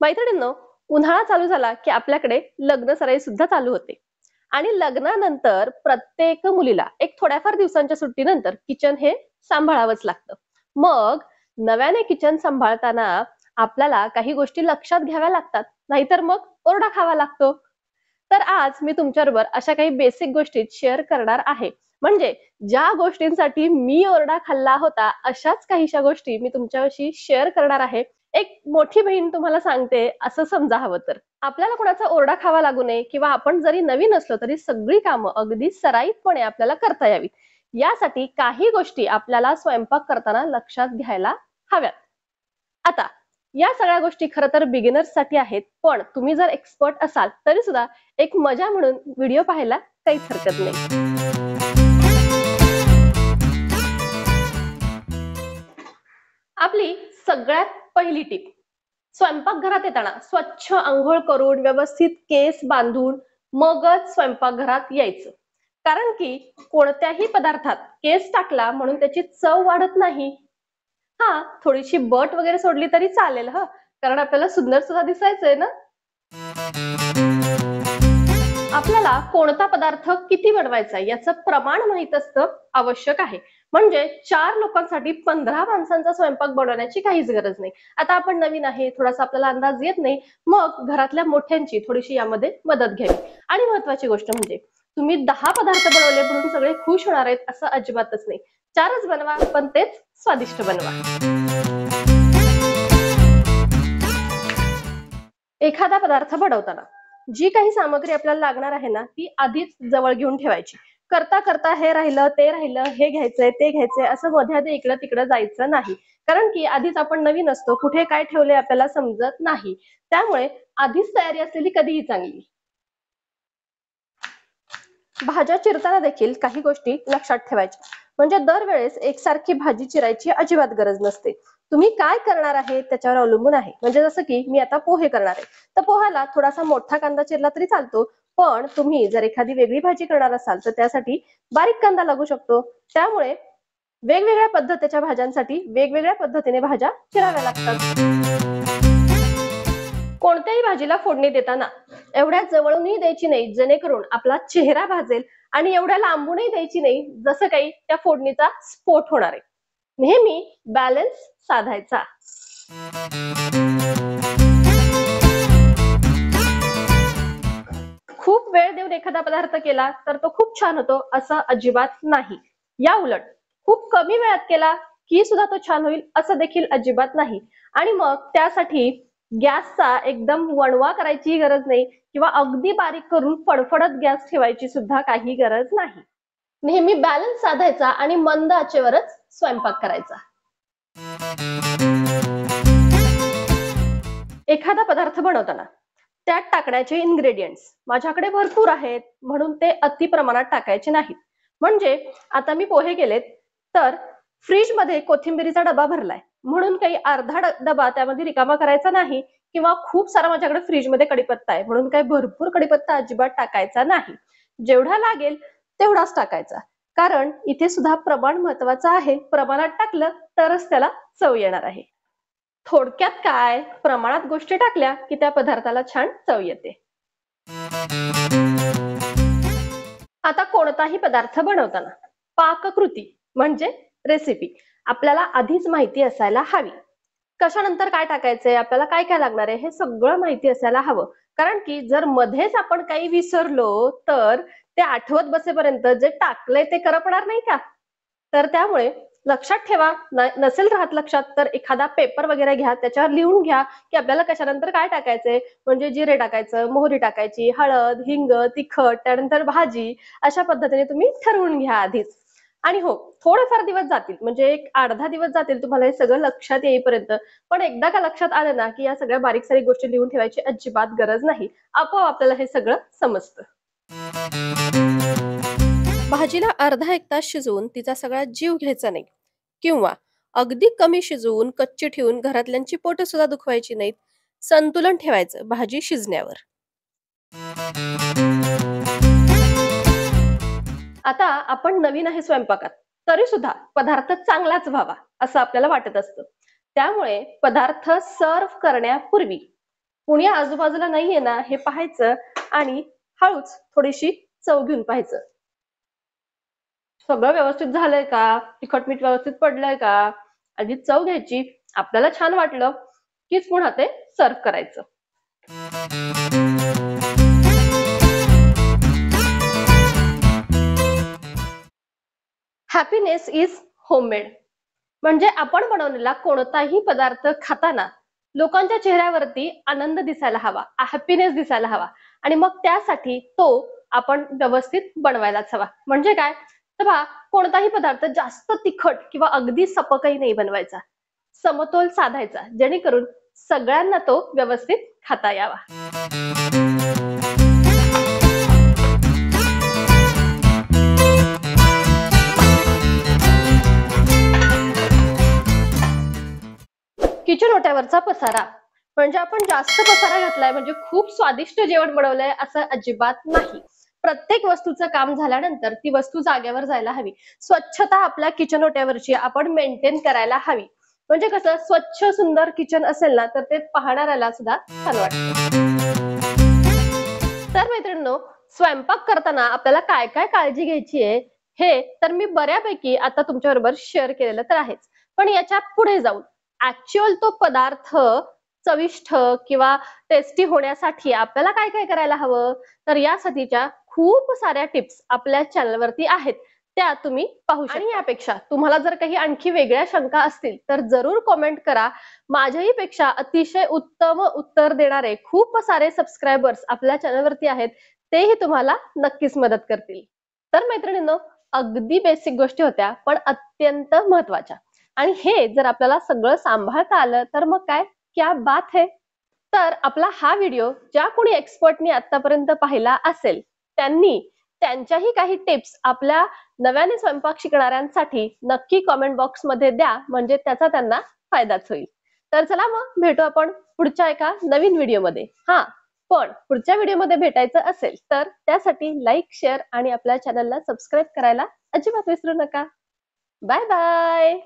मैत्रिणींनो, उन्हाळा चालू झाला की आपल्याकडे लग्न सराई सुद्धा चालू होते. आणि लग्नानंतर प्रत्येक मुलीला एक थोड्याफार दिवसांच्या सुट्टीनंतर किचन हे सांभाळावंच लागतं. मग नव्याने किचन सांभाळताना आपल्याला काही गोष्टी लक्षात घ्याव्या लागतात, नाहीतर मग ओरडा खावा लागतो. तर आज मी तुमच्याबरोबर अशा काही बेसिक गोष्टी शेअर करणार आहे. म्हणजे ज्या गोष्टींसाठी मी ओरडा खाल्ला होता, अशाच काहीशा गोष्टी मी तुमच्याशी शेअर करणार आहे. एक मोठी बहीण तुम्हाला सांगते असं समजा हवं तर. आपल्याला कोणाचा ओरडा खावा लागू नये किंवा आपण जरी नवीन असलो तरी सगळी कामं अगदी सराईतपणे आपल्याला करता यावीत. यासाठी काही गोष्टी आपल्याला स्वयंपाक करताना लक्षात घ्यायला हव्यात. आता या सगळ्या गोष्टी खरं तर बिगिनर्स साठी आहेत, पण तुम्ही जर एक्सपर्ट असाल तरी सुद्धा एक मजा म्हणून व्हिडिओ पाहायला काहीच हरकत नाही. आपली सगळ्यात पहिली टीप, स्वयंपाकघरात येताना स्वच्छ अंघोळ करून व्यवस्थित केस बांधून मगच स्वयंपाकघरात यायचं. कारण की कोणत्याही पदार्थात केस टाकला म्हणून त्याची चव वाढत नाही. हा, थोडीशी बट वगैरे सोडली तरी चालेल ह, कारण आपल्याला सुंदर सुद्धा दिसायचंय ना. आपल्याला कोणता पदार्थ किती बनवायचा याचं प्रमाण माहित असतं आवश्यक आहे. म्हणजे 4 लोकांसाठी 15 माणसांचा स्वयंपाक बनवण्याची काहीच गरज नाही. आता आपण नवीन आहे, थोडासा आपल्याला अंदाज येत नाही, मग घरातल्या मोठ्यांची थोडीशी यामध्ये मदत घ्यावी. आणि महत्वाची गोष्ट म्हणजे तुम्ही 10 पदार्थ बनवले म्हणून सगळे खुश होणार आहेत असं अजिबातच नाही. 4च बनवा, पण तेच स्वादिष्ट बनवा. एखादा पदार्थ बनवताना जी काही सामग्री आपल्याला लागणार आहे ना, ती आधीच जवळ घेऊन ठेवायची. करता करता हे राहिलं ते राहिलं, हे घ्यायचंय ते घ्यायचंय असं मध्ये इकडं तिकडं जायचं नाही. कारण की आधीच आपण नवीन असतो, कुठे काय ठेवले आपल्याला समजत नाही. त्यामुळे आधीच तयारी असलेली कधीही चांगली. भाज्या चिरताना देखील काही गोष्टी लक्षात ठेवायच्या. म्हणजे दरवेळेस एकसारखी भाजी चिरायची अजिबात गरज नसते. तुम्ही काय करणार आहे त्याच्यावर अवलंबून आहे. म्हणजे जसं की मी आता पोहे करणार आहे, तर पोह्याला थोडासा मोठा कांदा चिरला तरी चालतो. पण तुम्ही जर एखादी वेगळी भाजी करणार असाल तर त्यासाठी बारीक कांदा लागू शकतो. त्यामुळे वेगवेगळ्या पद्धतीच्या भाज्यांसाठी वेगवेगळ्या पद्धतीने भाज्या चिराव्या लागतात. कोणत्याही भाजीला फोडणी देताना एवढ्या जवळूनही द्यायची नाही जेणेकरून आपला चेहरा भाजेल, आणि एवढ्या लांबूनही द्यायची नाही जसं काही त्या फोडणीचा स्फोट होणार आहे. नेहमी बॅलन्स साधायचा. खूप वेळ देऊन एखादा पदार्थ केला तर तो खूप छान होतो असं अजिबात नाही. या उलट खूप कमी वेळात केला की सुद्धा तो छान होईल असं देखील अजिबात नाही. आणि मग त्यासाठी गॅसचा एकदम वणवा करायची गरज नाही किंवा अगदी बारीक करून फडफडत गॅस ठेवायची सुद्धा काही गरज नाही. नेहमी बॅलन्स साधायचा आणि मंद आचेवरच स्वयंपाक करायचा. एखादा पदार्थ बनवताना त्यात टाकण्याचे इन्ग्रेडियंट्स माझ्याकडे भरपूर आहेत म्हणून ते अति प्रमाणात टाकायचे नाहीत. म्हणजे आता मी पोहे केलेत, तर फ्रीज मध्ये कोथिंबीरीचा डबा भरलाय म्हणून काही अर्धा डबा त्यामध्ये रिकामा करायचा नाही. किंवा खूप सारा माझ्याकडे फ्रीज मध्ये कढीपत्ता आहे म्हणून काही भरपूर कढीपत्ता अजिबात टाकायचा नाही. जेवढा लागेल तेवढाच टाकायचा. कारण इथे सुद्धा प्रमाण महत्वाचं आहे. प्रमाणात टाकलं तरच त्याला चव येणार आहे. थोडक्यात काय, प्रमाणात गोष्टी टाकल्या की त्या पदार्थाला छान चव येते. आता कोणताही पदार्थ बनवताना पाककृती म्हणजे रेसिपी आपल्याला आधीच माहिती असायला हवी. कशानंतर काय टाकायचंय, आपल्याला काय काय लागणार आहे हे सगळं माहिती असायला हवं. कारण की जर मध्येच आपण काही विसरलो तर ते आठवत बसेपर्यंत जे टाकलंय ते करपणार नाही का. तर त्यामुळे लक्षात ठेवा. नसेल राहत लक्षात तर एखादा पेपर वगैरे घ्या, त्याच्यावर लिहून घ्या की आपल्याला कशानंतर काय टाकायचंय. म्हणजे जिरे टाकायचं, मोहरी टाकायची, हळद, हिंग, तिखट, त्यानंतर भाजी, अशा पद्धतीने तुम्ही ठरवून घ्या आधीच. आणि हो, थोडेफार दिवस जातील, म्हणजे एक 8-10 दिवस जातील तुम्हाला हे सगळं लक्षात येईपर्यंत. पण एकदा का लक्षात आलं ना की या सगळ्या बारीक सारीक गोष्टी लिहून ठेवायची अजिबात गरज नाही. आपोआप आपल्याला हे सगळं समजतं. भाजीला अर्धा 1 तास शिजवून तिचा सगळा जीव घ्यायचा नाही, किंवा अगदी कमी शिजवून कच्ची ठेवून घरातल्यांची पोट सुद्धा दुखवायची नाहीत. संतुलन ठेवायचं भाजी शिजण्यावर. आता आपण नवीन आहे स्वयंपाकात, तरी सुद्धा पदार्थ चांगलाच व्हावा असं आपल्याला वाटत असतं. त्यामुळे पदार्थ सर्व्ह करण्यापूर्वी कुणी आजूबाजूला नाहीये ना हे पाहायचं आणि हळूच थोडीशी चव घेऊन पाहायचं. सगळं व्यवस्थित झालंय का, तिखट मीठ व्यवस्थित पडलंय का, आधी चव घ्यायची. आपल्याला छान वाटलं कीच पुन्हा ते सर्व करायचं. Happiness is homemade. म्हणजे आपण बनवलेला कोणताही पदार्थ खाताना लोकांच्या चेहऱ्यावरती आनंद दिसायला हवा, हॅपीनेस दिसायला हवा आणि मग त्यासाठी तो आपण व्यवस्थित बनवायलाच हवा. म्हणजे काय तर पहा, कोणताही पदार्थ जास्त तिखट किंवा अगदी सपकही नाही बनवायचा, समतोल साधायचा, जेणेकरून सगळ्यांना तो व्यवस्थित खाता यावा. किचन ओट्यावरचा पसारा म्हणजे आपण जास्त पसारा घातलाय म्हणजे खूप स्वादिष्ट जेवण बनवलंय असं अजिबात नाही. प्रत्येक वस्तूचं काम झाल्यानंतर ती वस्तू जागेवर जायला हवी. स्वच्छता आपल्या किचन ओट्यावरची आपण मेंटेन करायला हवी. म्हणजे कसं स्वच्छ सुंदर किचन असेल ना तर ते पाहणाऱ्याला सुद्धा छान वाटतं. तर मैत्रिणींनो, स्वयंपाक करताना आपल्याला काय काय काळजी घ्यायची आहे हे तर मी बऱ्यापैकी आता तुमच्याबरोबर शेअर केलेलं तर आहेच. पण याच्या पुढे जाऊन ऍक्च्युअल तो पदार्थ चविष्ट किंवा टेस्टी होण्यासाठी आपल्याला काय काय करायला हवं, तर यासाठीच्या खूप साऱ्या टिप्स आपल्या चॅनलवरती आहेत, त्या तुम्ही पाहू शकता. आणि यापेक्षा तुम्हाला जर काही आणखी वेगळ्या शंका असतील तर जरूर कमेंट करा. माझ्याही पेक्षा अतिशय उत्तम उत्तर देणारे खूप सारे सबस्क्रायबर्स आपल्या चॅनलवरती आहेत, तेही तुम्हाला नक्कीच मदत करतील. तर मैत्रिणींनो, अगदी बेसिक गोष्टी होत्या पण अत्यंत महत्वाच्या. आणि हे जर आपल्याला सगळं सांभाळता आलं तर मग काय क्या बात है. तर आपला हा व्हिडिओ ज्या कोणी एक्सपर्टनी आतापर्यंत पाहिला असेल त्यांनी त्यांच्याही काही टिप्स आपल्या नव्याने स्वयंपाक शिकणाऱ्यांसाठी नक्की कमेंट बॉक्स मध्ये द्या, म्हणजे त्याचा त्यांना फायदाच होईल. तर चला मग भेटू आपण पुढच्या एका नवीन व्हिडिओमध्ये. पण पुढच्या व्हिडिओमध्ये भेटायचं असेल तर त्यासाठी लाईक, शेअर आणि आपल्या चॅनलला सबस्क्राईब करायला अजिबात विसरू नका. Bye bye.